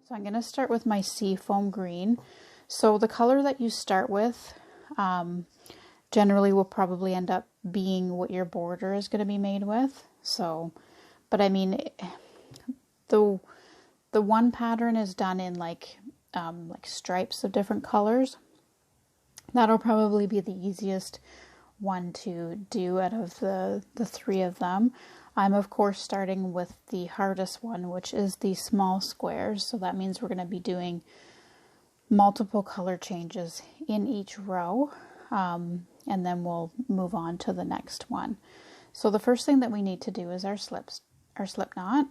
So I'm going to start with my seafoam green. So the color that you start with generally will probably end up being what your border is going to be made with. So, but I mean, the one pattern is done in like stripes of different colors. That'll probably be the easiest one to do out of the three of them. I'm of course starting with the hardest one, which is the small squares. So that means we're going to be doing multiple color changes in each row. And then we'll move on to the next one. So the first thing that we need to do is our slip knot.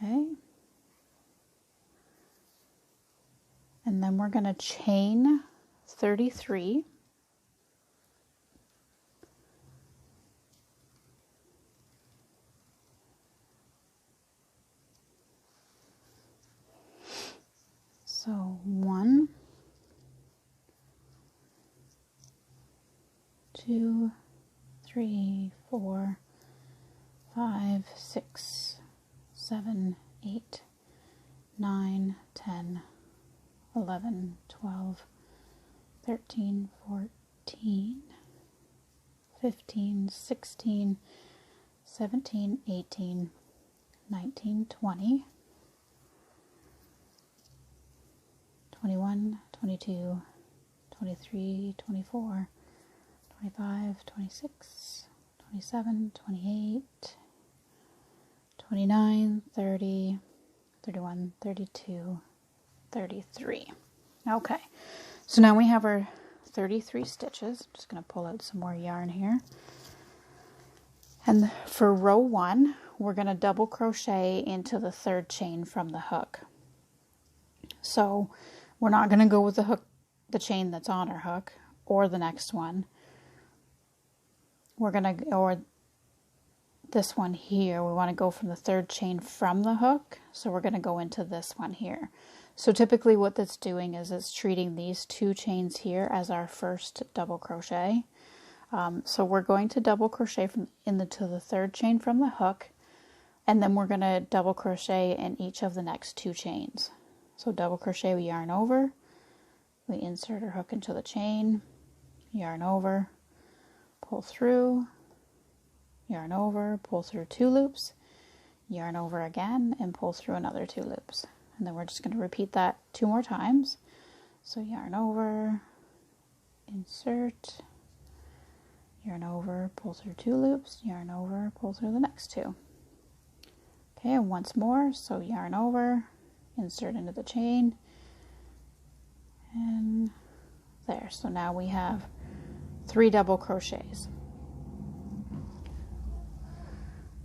Okay. And then we're going to chain 33. So 1, 2, 3, 4, 5, 6, 7, 8, 9, 10, 11, 12, 13, 14, 15, 16, 17, 18, 19, 20, 21, 22, 23, 24, 25, 26, 27, 28, 29, 30, 31, 32, 33. Okay, so now we have our 33 stitches. I'm just going to pull out some more yarn here. And for row 1, we're going to double crochet into the third chain from the hook. So we're not going to go with the chain that's on our hook or the next one. We're going to, or this one here, we want to go from the third chain from the hook. So we're going to go into this one here. So typically what that's doing is it's treating these two chains here as our first double crochet. So we're going to double crochet into the third chain from the hook, and then we're going to double crochet in each of the next two chains. So double crochet, we yarn over, we insert our hook into the chain, yarn over, pull through, yarn over, pull through 2 loops, yarn over again, and pull through another 2 loops. And then we're just going to repeat that 2 more times. So yarn over, insert, yarn over, pull through 2 loops, yarn over, pull through the next 2. Okay, and once more, so yarn over, insert into the chain, and there. So now we have 3 double crochets.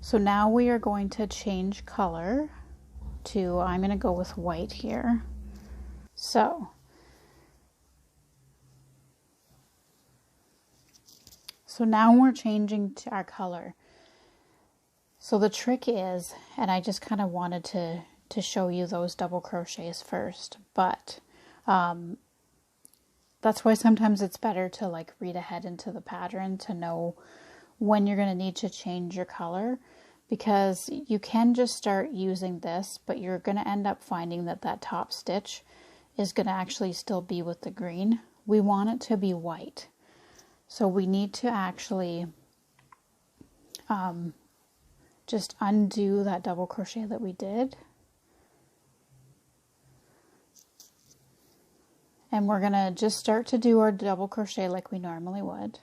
So now we are going to change color to, I'm going to go with white here. So now we're changing to our color. So the trick is, and I just kind of wanted to show you those double crochets first, but that's why sometimes it's better to like read ahead into the pattern to know when you're going to need to change your color, because you can just start using this, but you're going to end up finding that that top stitch is going to actually still be with the green. We want it to be white. So we need to actually just undo that double crochet that we did. And we're going to just start to do our double crochet like we normally would.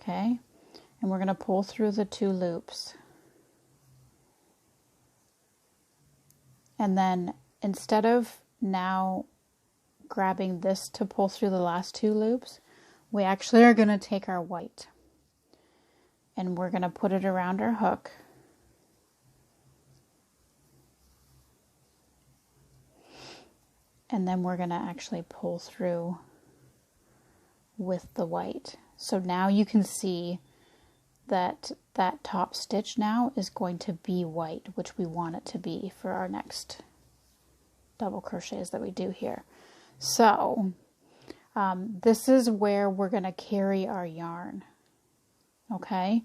Okay, and we're going to pull through the 2 loops. And then instead of now grabbing this to pull through the last 2 loops, we actually are going to take our white and we're going to put it around our hook. And then we're going to actually pull through with the white. So now you can see that that top stitch now is going to be white, which we want it to be for our next double crochets that we do here. So this is where we're going to carry our yarn. Okay,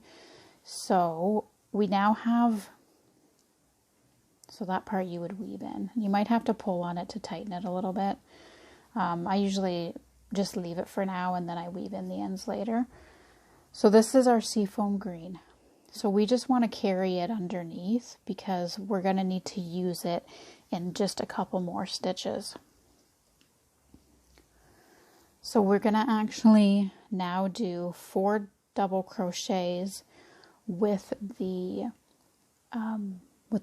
so we now have, so that part you would weave in. You might have to pull on it to tighten it a little bit. I usually just leave it for now and then I weave in the ends later. So this is our seafoam green. So we just want to carry it underneath because we're going to need to use it in just a couple more stitches. So we're going to actually now do 4 double crochets with the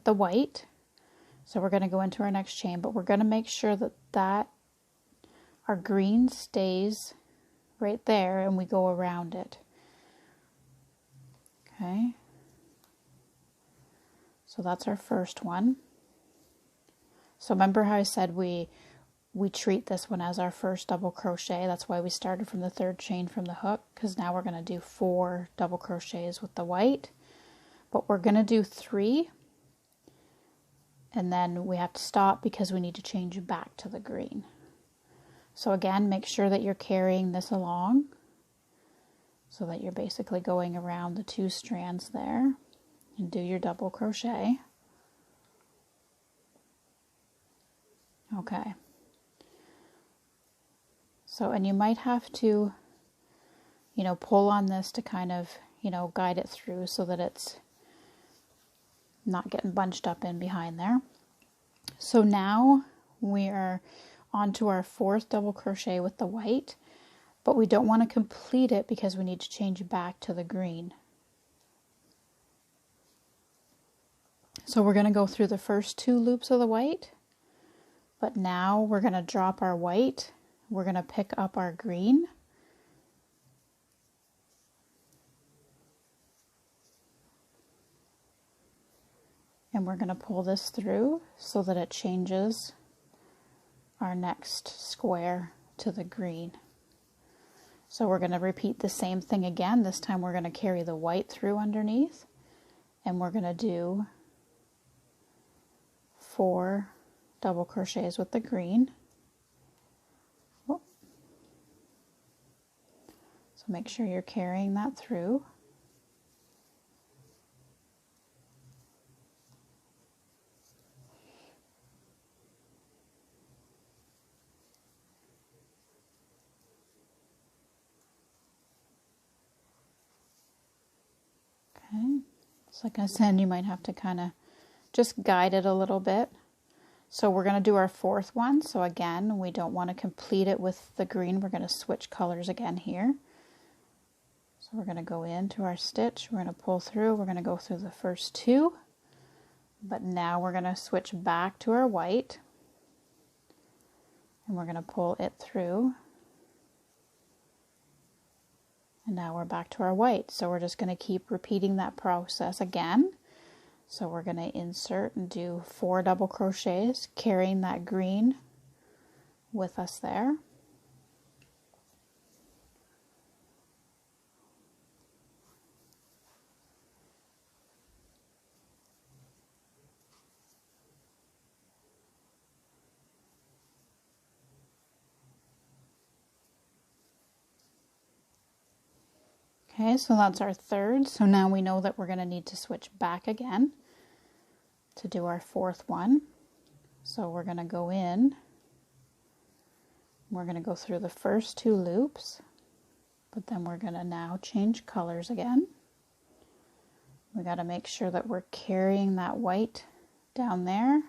white. So we're going to go into our next chain, but we're going to make sure that our green stays right there and we go around it. Okay, so that's our first one. So remember how I said we treat this one as our first double crochet. That's why we started from the 3rd chain from the hook, because now we're going to do 4 double crochets with the white, but we're going to do 3 and then we have to stop because we need to change back to the green. So again, make sure that you're carrying this along so that you're basically going around the 2 strands there and do your double crochet. Okay. So, and you might have to, you know, pull on this to kind of, you know, guide it through so that it's not getting bunched up in behind there. So now we are on to our 4th double crochet with the white, but we don't want to complete it because we need to change back to the green. So we're going to go through the first 2 loops of the white, but now we're going to drop our white. We're going to pick up our green. And we're going to pull this through so that it changes our next square to the green. So we're going to repeat the same thing again. This time we're going to carry the white through underneath, and we're going to do 4 double crochets with the green. So make sure you're carrying that through. Okay, so like I said, you might have to kind of just guide it a little bit. So we're going to do our 4th one. So again, we don't want to complete it with the green. We're going to switch colors again here. So we're going to go into our stitch. We're going to pull through. We're going to go through the first 2. But now we're going to switch back to our white. And we're going to pull it through. And now we're back to our white. So we're just going to keep repeating that process again. So we're going to insert and do 4 double crochets, carrying that green with us there. Okay, so that's our 3rd. So now we know that we're going to need to switch back again to do our 4th one. So we're going to go in. We're going to go through the first 2 loops, but then we're going to now change colors again. We got to make sure that we're carrying that white down there.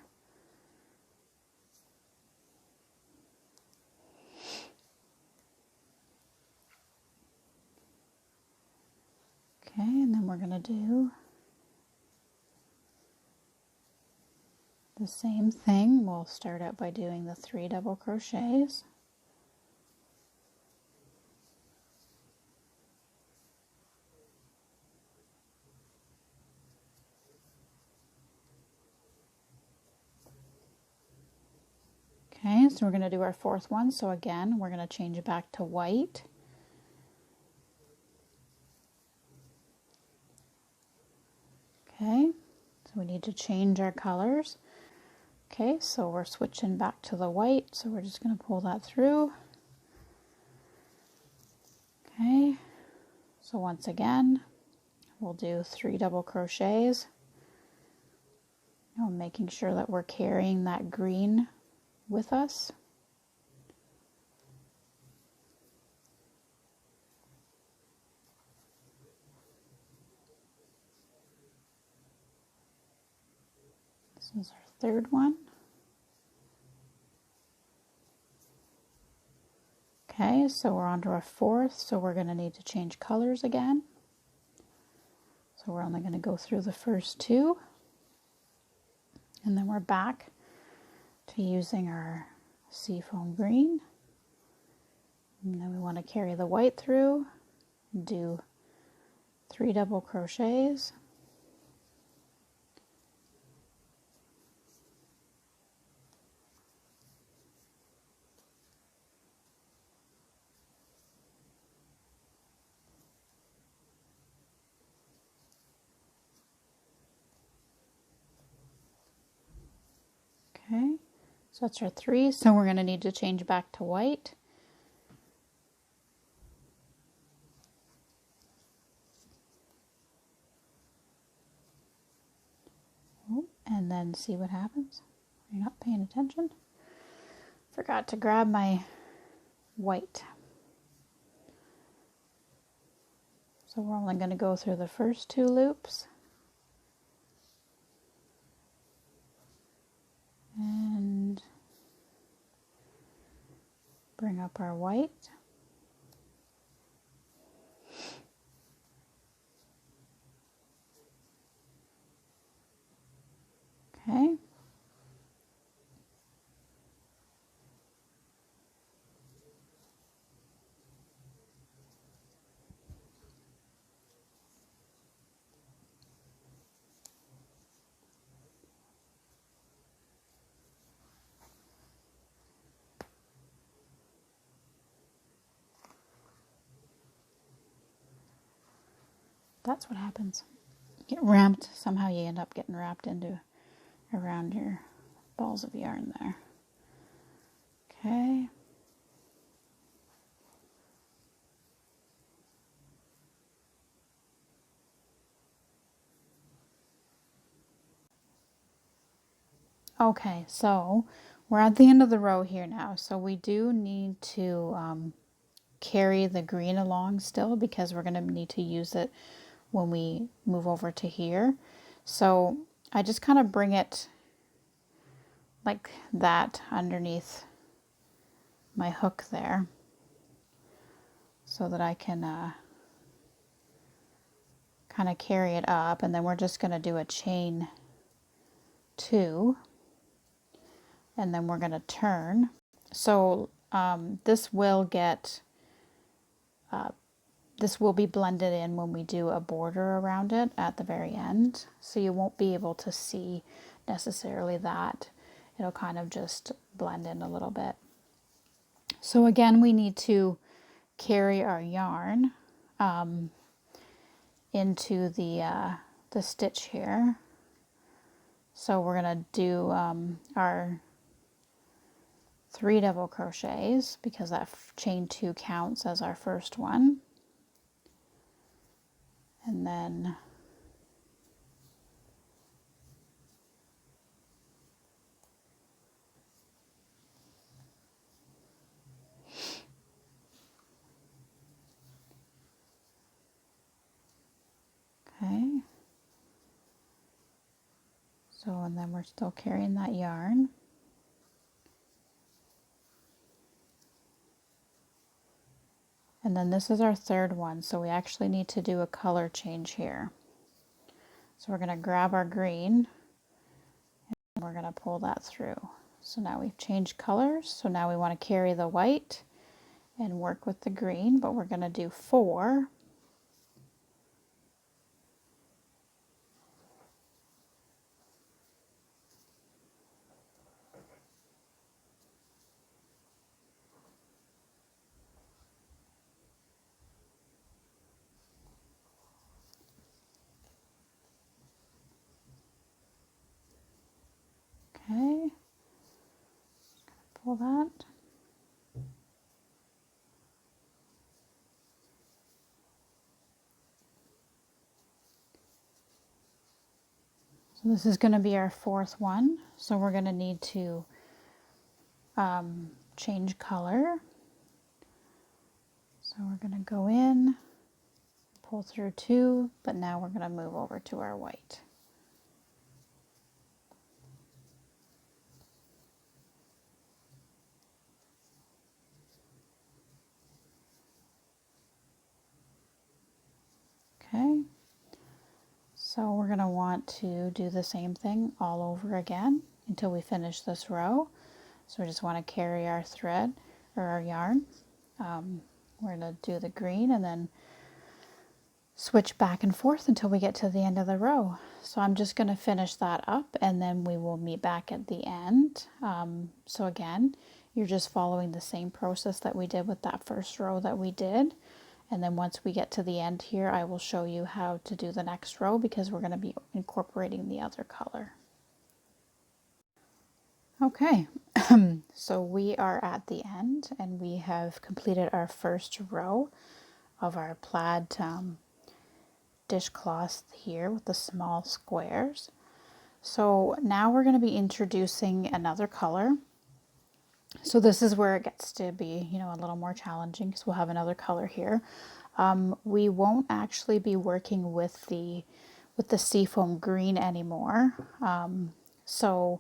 Okay, and then we're going to do the same thing. We'll start out by doing the 3 double crochets. Okay, so we're going to do our 4th one. So again, we're going to change it back to white. Okay, so we need to change our colors. Okay, so we're switching back to the white, so we're just going to pull that through. Okay, so once again, we'll do 3 double crochets. Making sure that we're carrying that green with us. This is our third one. Okay, so we're on to our fourth, so we're going to need to change colors again. So we're only going to go through the first 2, and then we're back to using our seafoam green. And then we want to carry the white through, do 3 double crochets. Okay, so that's our 3, so we're going to need to change back to white. And then see what happens. You're not paying attention. Forgot to grab my white. So we're only going to go through the first 2 loops. And bring up our white. Okay. That's what happens. Get ramped. Somehow you end up getting wrapped into around your balls of yarn there. Okay. Okay, so we're at the end of the row here now. So we do need to carry the green along still because we're going to need to use it when we move over to here. So I just kind of bring it like that underneath my hook there so that I can kind of carry it up, and then we're just going to do a chain 2, and then we're going to turn. So this will get this will be blended in when we do a border around it at the very end, so you won't be able to see necessarily that. It'll kind of just blend in a little bit. So again, we need to carry our yarn into the stitch here. So we're going to do our 3 double crochets because that chain 2 counts as our first one. And then okay. So, and then we're still carrying that yarn. And then this is our third one, so we actually need to do a color change here. So we're going to grab our green and we're going to pull that through. So now we've changed colors, so now we want to carry the white and work with the green, but we're going to do 4. Okay, pull that. So this is going to be our fourth one. So we're going to need to change color. So we're going to go in, pull through 2, but now we're going to move over to our white. Okay, so we're going to want to do the same thing all over again until we finish this row. So we just want to carry our thread or our yarn. We're going to do the green and then switch back and forth until we get to the end of the row. So I'm just going to finish that up and then we will meet back at the end. So again, you're just following the same process that we did with that first row that we did. And then once we get to the end here, I will show you how to do the next row because we're going to be incorporating the other color. Okay, so we are at the end and we have completed our first row of our plaid dishcloth here with the small squares. So now we're going to be introducing another color. So this is where it gets to be, you know, a little more challenging because we'll have another color here. We won't actually be working with the seafoam green anymore. So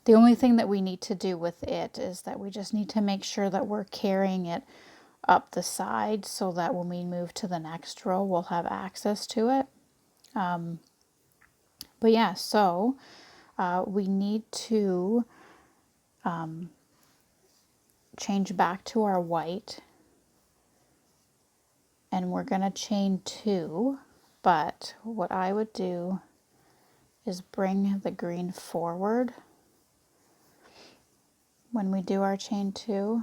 the only thing that we need to do with it is that we just need to make sure that we're carrying it up the side so that when we move to the next row, we'll have access to it. But yeah, so we need to change back to our white and we're going to chain 2, but what I would do is bring the green forward when we do our chain 2.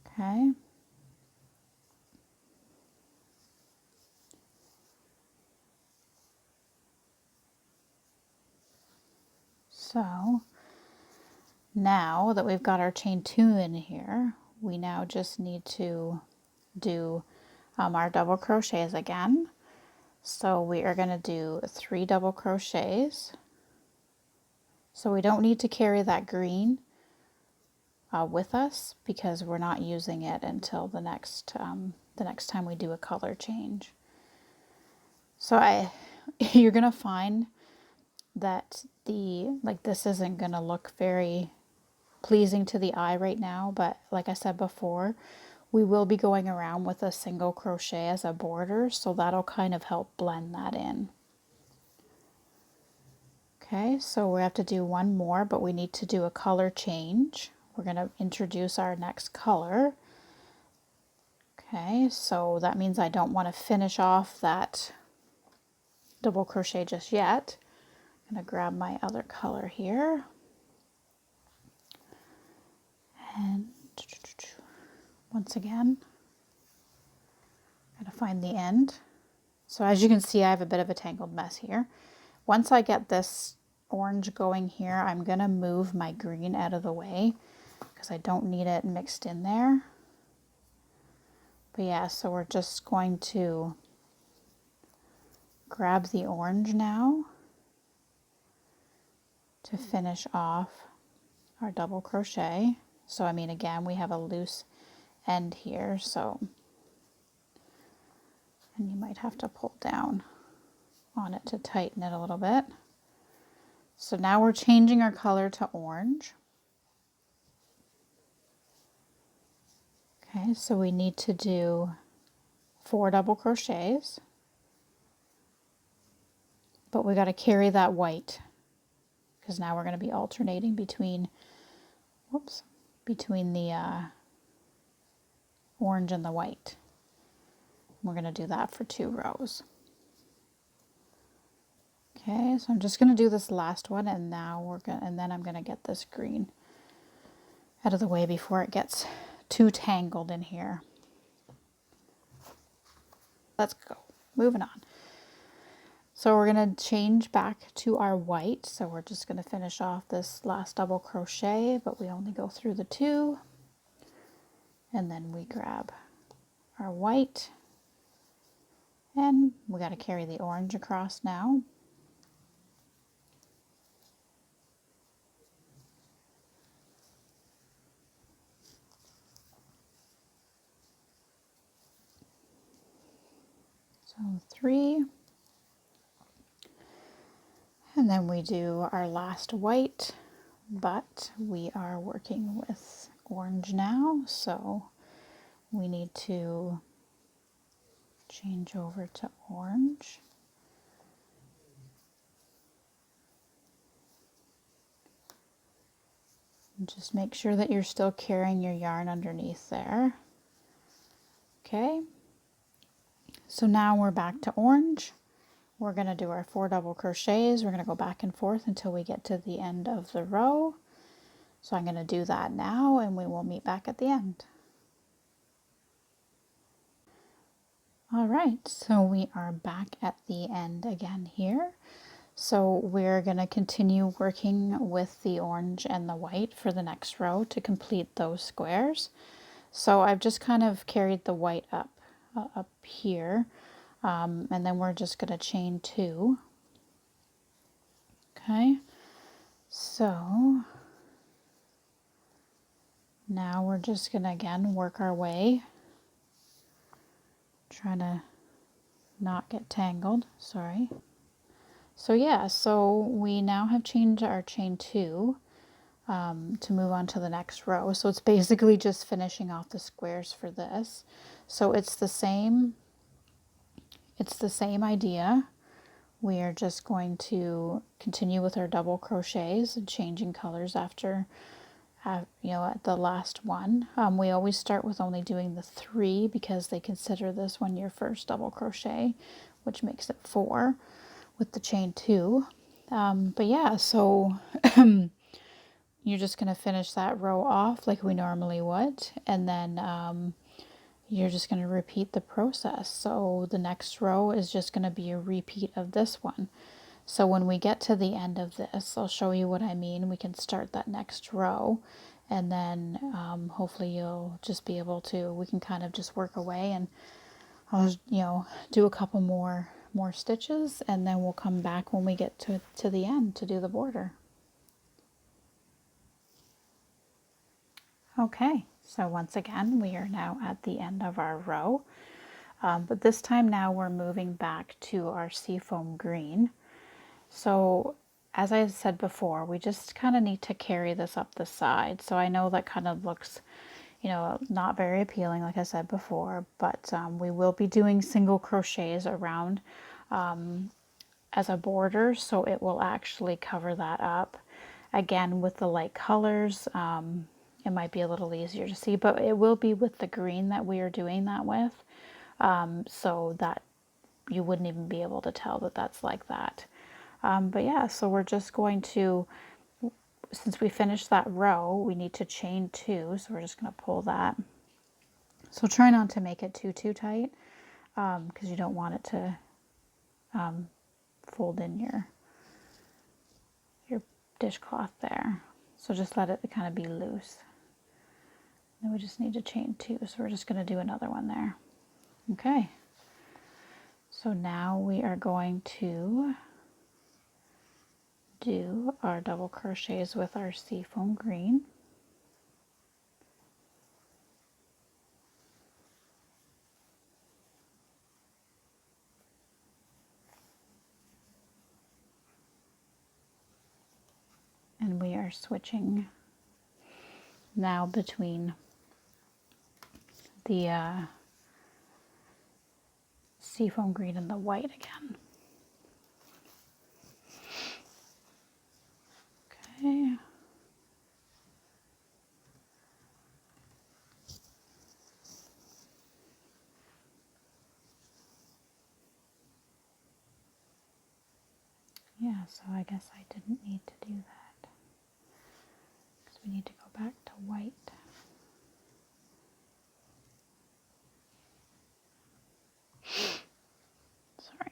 Okay. So now that we've got our chain 2 in here, we now just need to do our double crochets again. So we are going to do 3 double crochets. So we don't need to carry that green with us because we're not using it until the next time we do a color change. So you're going to find that this isn't going to look very pleasing to the eye right now, but like I said before, we will be going around with a single crochet as a border, so that'll kind of help blend that in. Okay, so we have to do one more, but we need to do a color change. We're going to introduce our next color. Okay, so that means I don't want to finish off that double crochet just yet. I'm going to grab my other color here. And once again, I'm going to find the end. So as you can see, I have a bit of a tangled mess here. Once I get this orange going here, I'm going to move my green out of the way because I don't need it mixed in there. But yeah, so we're just going to grab the orange now to finish off our double crochet. So I mean, again, we have a loose end here, so, and you might have to pull down on it to tighten it a little bit. So now we're changing our color to orange. Okay, so we need to do 4 double crochets, but we got to carry that white because now we're going to be alternating between, between the orange and the white. We're going to do that for 2 rows. Okay, so I'm just going to do this last one, and now then I'm going to get this green out of the way before it gets too tangled in here. Let's go. Moving on. So we're going to change back to our white. So we're just going to finish off this last double crochet, but we only go through the 2. And then we grab our white, and we got to carry the orange across now. So 3, and then we do our last white, but we are working with orange now, so we need to change over to orange. And just make sure that you're still carrying your yarn underneath there. Okay, so now we're back to orange. We're going to do our 4 double crochets. We're going to go back and forth until we get to the end of the row. So I'm going to do that now, and we will meet back at the end. All right, so we are back at the end again here. So we're going to continue working with the orange and the white for the next row to complete those squares. So I've just kind of carried the white up here, and then we're just going to chain 2. Okay, so now we're just going to again work our way, trying to not get tangled, sorry. So yeah, so we now have changed our chain 2 to move on to the next row. So it's basically just finishing off the squares for this. So it's the same idea. We are just going to continue with our double crochets and changing colors after at the last one. We always start with only doing the 3 because they consider this one your first double crochet, which makes it 4 with the chain 2. But yeah, so you're just going to finish that row off like we normally would, and then you're just going to repeat the process. So the next row is just going to be a repeat of this one. So when we get to the end of this, I'll show you what I mean. We can start that next row, and then hopefully you'll just be able to, we can kind of just work away, and I'll do a couple more stitches, and then we'll come back when we get to the end to do the border. Okay, so once again we are now at the end of our row, but this time now we're moving back to our seafoam green. So as I said before, we just kind of need to carry this up the side. So I know that kind of looks, not very appealing, like I said before, but we will be doing single crochets around as a border, so it will actually cover that up. Again, with the light colors, it might be a little easier to see, but it will be with the green that we are doing that with, so that you wouldn't even be able to tell that that's like that. But yeah, so we're just going to, since we finished that row, we need to chain 2, so we're just going to pull that. So try not to make it too tight, because you don't want it to fold in your dishcloth there. So just let it kind of be loose. Then we just need to chain 2, so we're just going to do another one there. Okay, so now we are going to do our double crochets with our seafoam green. And we are switching now between the seafoam green and the white again. Okay. Yeah, so I guess I didn't need to do that, because we need to go back to white. Sorry.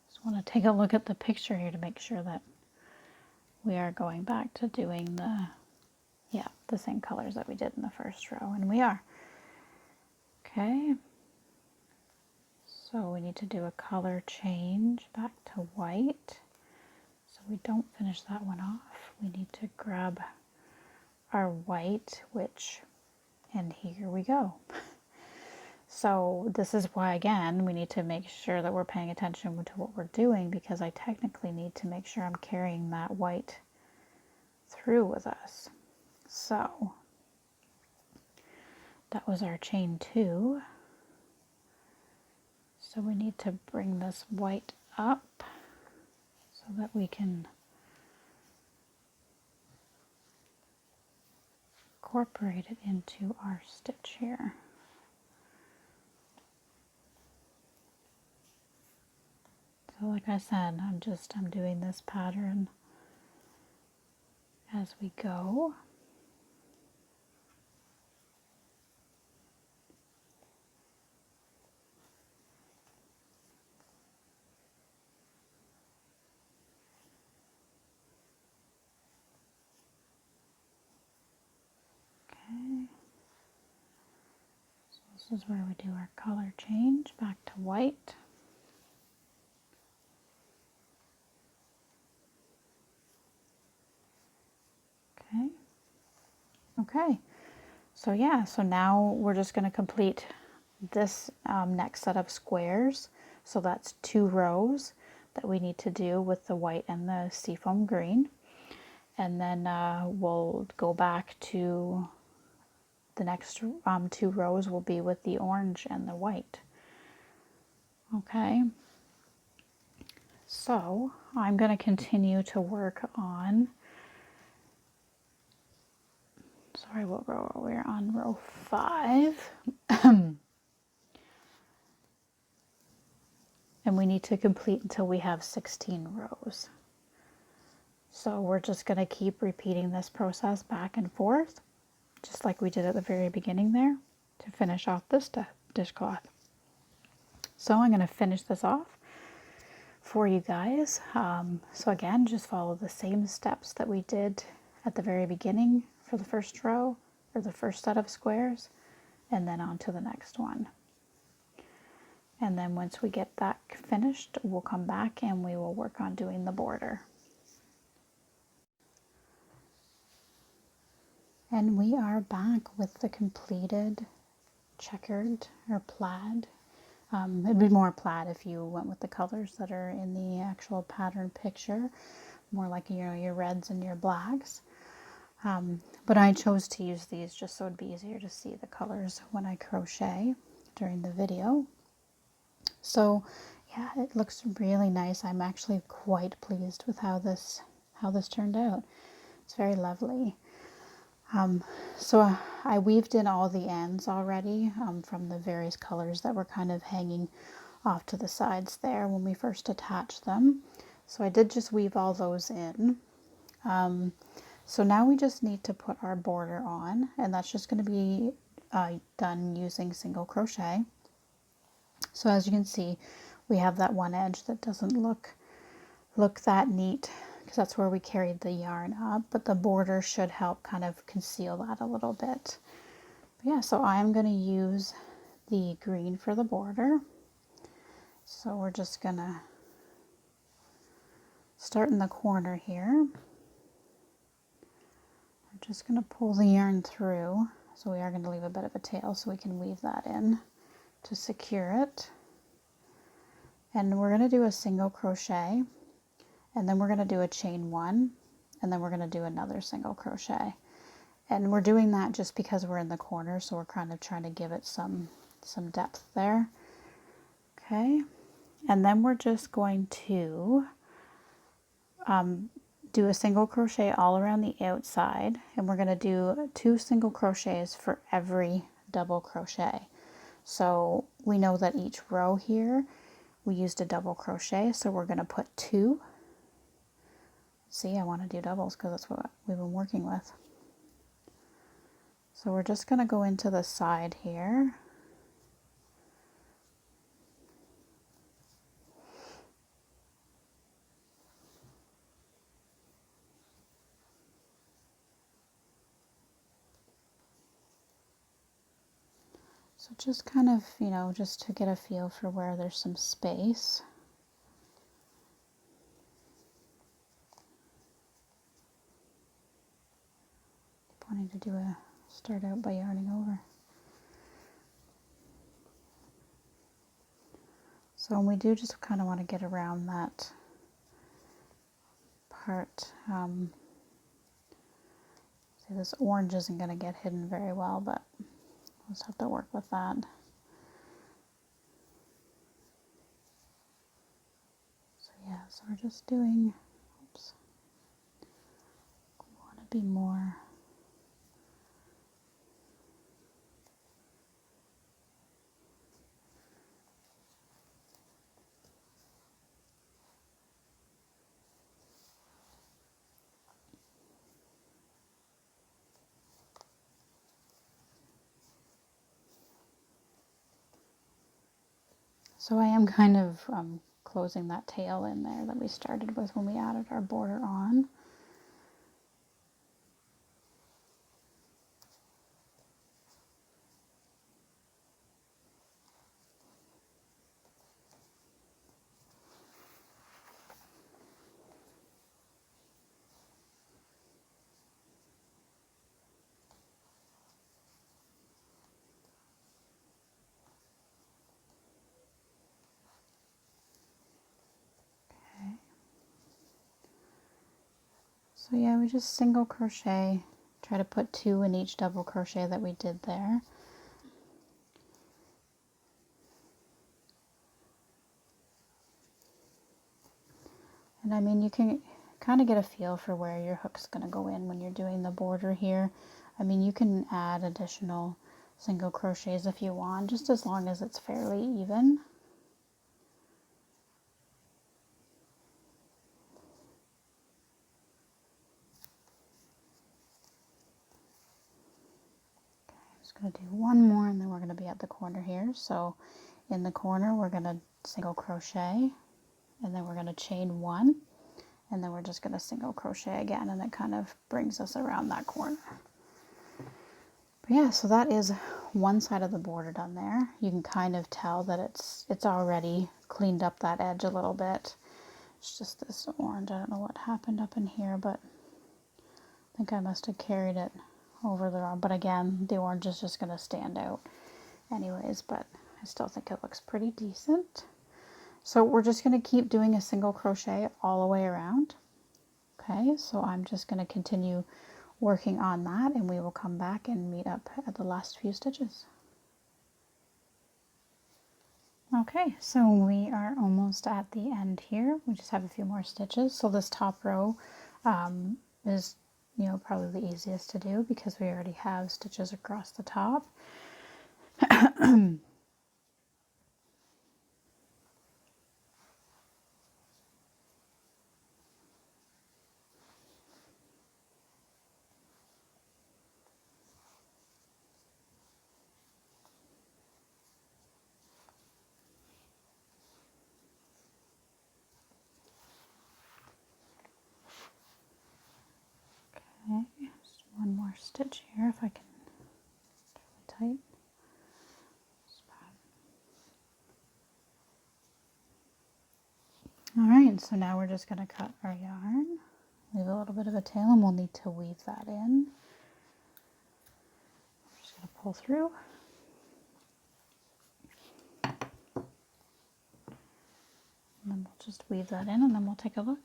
Just want to take a look at the picture here to make sure that we are going back to doing the Yeah, the same colors that we did in the first row, and we are. Okay, so we need to do a color change back to white. So we don't finish that one off. We need to grab our white, and here we go. So this is why, again, we need to make sure that we're paying attention to what we're doing, because I technically need to make sure I'm carrying that white through with us. So that was our chain 2. So we need to bring this white up so that we can incorporate it into our stitch here. So like I said, I'm doing this pattern as we go. Okay. So this is where we do our color change back to white. Okay. Okay. So yeah, so now we're just going to complete this next set of squares. So that's 2 rows that we need to do with the white and the seafoam green. And then we'll go back to the next 2 rows will be with the orange and the white. Okay. So I'm going to continue to work on, sorry, what row are we on? Row 5. And we need to complete until we have 16 rows. So we're just going to keep repeating this process back and forth, just like we did at the very beginning there, to finish off this dishcloth. So I'm going to finish this off for you guys. So again, just follow the same steps that we did at the very beginning for the first row, or the first set of squares, and then on to the next one. And then once we get that finished, we'll come back and we will work on doing the border. And we are back with the completed checkered or plaid. It'd be more plaid if you went with the colors that are in the actual pattern picture, more like, you know, your reds and your blacks. But I chose to use these just so it'd be easier to see the colors when I crochet during the video. So yeah, it looks really nice. I'm actually quite pleased with how this turned out. It's very lovely. So I weaved in all the ends already from the various colors that were kind of hanging off to the sides there when we first attached them. So I did just weave all those in. So now we just need to put our border on, and that's just going to be done using single crochet. So as you can see, we have that one edge that doesn't look that neat, because that's where we carried the yarn up, but the border should help kind of conceal that a little bit. But yeah, so I'm going to use the green for the border. So we're just going to start in the corner here. We're just going to pull the yarn through. So we are going to leave a bit of a tail so we can weave that in to secure it. And we're going to do a single crochet, and then we're going to do a chain 1, and then we're going to do another single crochet. And we're doing that just because we're in the corner, so we're kind of trying to give it some depth there. Okay, and then we're just going to do a single crochet all around the outside, and we're going to do 2 single crochets for every double crochet. So we know that each row here we used a double crochet, so we're going to put 2. See, I want to do doubles because that's what we've been working with. So we're just going to go into the side here. So just kind of, you know, just to get a feel for where there's some space. Wanting to do a start out by yarning over. So we do just kind of want to get around that part. See, this orange isn't going to get hidden very well, but we'll just have to work with that. So yeah, so we're just doing, oops, we want to be more. So I am kind of closing that tail in there that we started with when we added our border on. Okay. So yeah, we just single crochet, try to put 2 in each double crochet that we did there. And I mean, you can kind of get a feel for where your hook's going to go in when you're doing the border here. I mean, you can add additional single crochets if you want, just as long as it's fairly even. Okay, I'm just going to do one more and then we're going to be at the corner here. So in the corner, we're going to single crochet and then we're going to chain 1 and then we're just going to single crochet again, and it kind of brings us around that corner. But yeah, so that is one side of the border done there. You can kind of tell that it's already cleaned up that edge a little bit. It's just this orange. I don't know what happened up in here, but I think I must have carried it over the wrong. But again, the orange is just going to stand out anyways, but I still think it looks pretty decent. So we're just going to keep doing a single crochet all the way around. Okay, so I'm just going to continue working on that and we will come back and meet up at the last few stitches. Okay, so we are almost at the end here. We just have a few more stitches. So this top row is, you know, probably the easiest to do because we already have stitches across the top. Okay, just one more stitch here if I can tight. Alright, so now we're just going to cut our yarn, leave a little bit of a tail, and we'll need to weave that in. I'm just going to pull through. And then we'll just weave that in and then we'll take a look.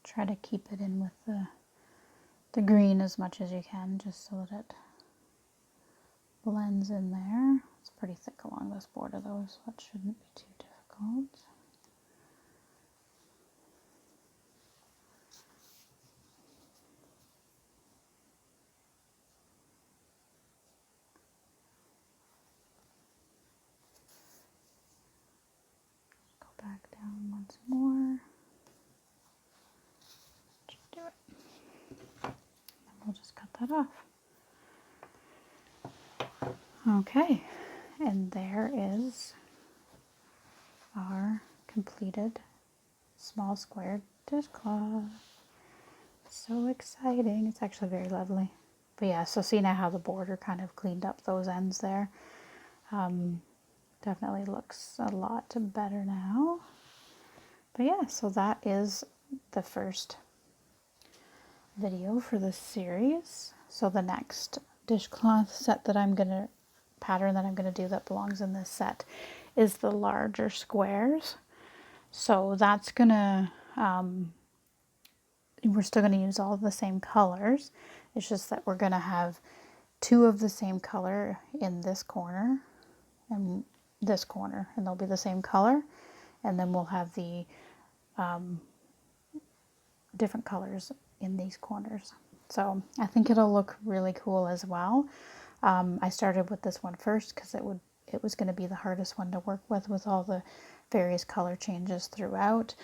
Try to keep it in with the green as much as you can, just so that it blends in there. It's pretty thick along this border though, so that shouldn't be too difficult. Go back down once more. Should do it. And we'll just cut that off. Okay, and there is our completed small square dishcloth. So exciting. It's actually very lovely. But yeah, so see now how the border kind of cleaned up those ends there. Definitely looks a lot better now. But yeah, so that is the first video for this series. So the next dishcloth set that pattern that I'm gonna do that belongs in this set is the larger squares. So that's gonna, we're still gonna use all the same colors. It's just that we're gonna have two of the same color in this corner and this corner, and they'll be the same color. And then we'll have the different colors in these corners. So I think it'll look really cool as well. I started with this one first because it was going to be the hardest one to work with all the various color changes throughout.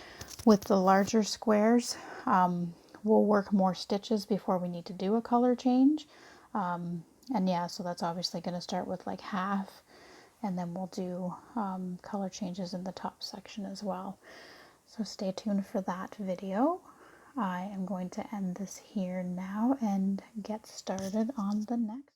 With the larger squares, we'll work more stitches before we need to do a color change. And yeah, so that's obviously going to start with like half, and then we'll do color changes in the top section as well. So stay tuned for that video. I am going to end this here now and get started on the next.